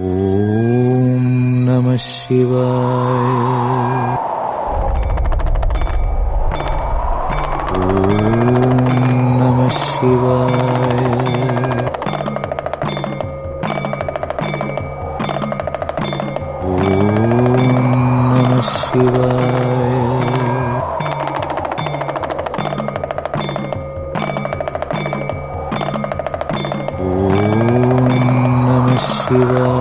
ஓம் நம சிவாய. ஓம் நம சிவாய. ஓம் நம சிவாய. ஓம் நம சிவாய.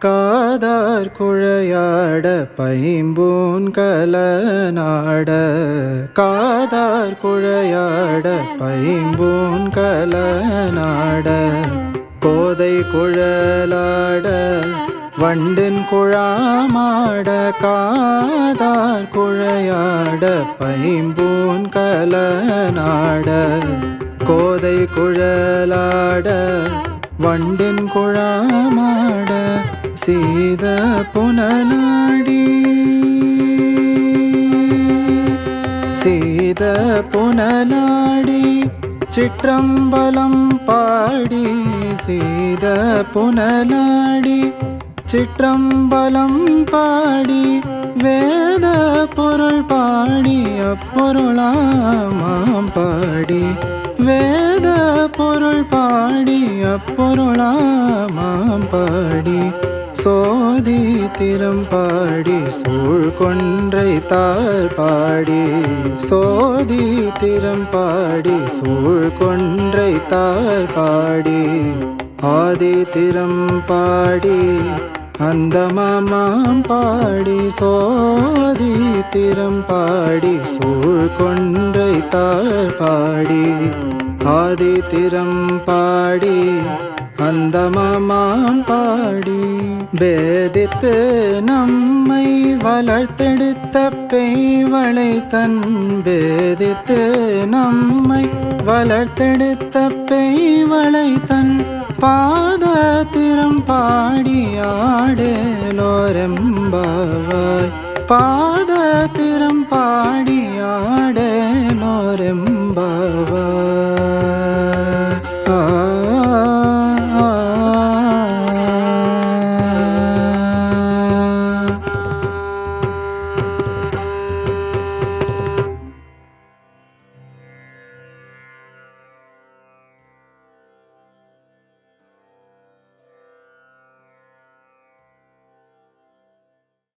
காதார் குழையாட பைம்பூன் கலநாட, காதார் குழையாட பைம்பூன் கலநாட, கோதை குழலாட வண்டின் குழாமாட, காதார் குழையாட பைம்பூன் கலநாட, கோதை குழலாட வண்டின் குழாமாட, சீத புனலாடி சீத புனலாடி சிற்றம்பலம் பாடி, சீத புனலாடி சிற்றம்பலம் பாடி, வேத பொருள் பாடி அப்பொருளாமாம் பாடி, வேத பொருள் பாடி அப்பொருளாமாம் பாடி, சோதி திறம் பாடி சூழ்கொன்றை தார் பாடி, சோதி திறம் பாடி சூழ்கொன்றை தார் பாடி, ஆதி திறம் பாடி அந்தமாம் பாடி, சோதி திறம் பாடி சூழ்கொன்றை தார் பாடி, ஆதி திறம் பாடி அந்தமாம் பாடி, வேதித்து நம்மை வளர்த்தெடுத்த பேய்வளை தன், வேதித்து நம்மை வளர்த்தெடுத்த பேய்வளை தன், பாத திறம் பாடி ஆடேலோரெம்பாவாய், பாத திறம் பாடி ஆடேலோரெம்பாவாய்.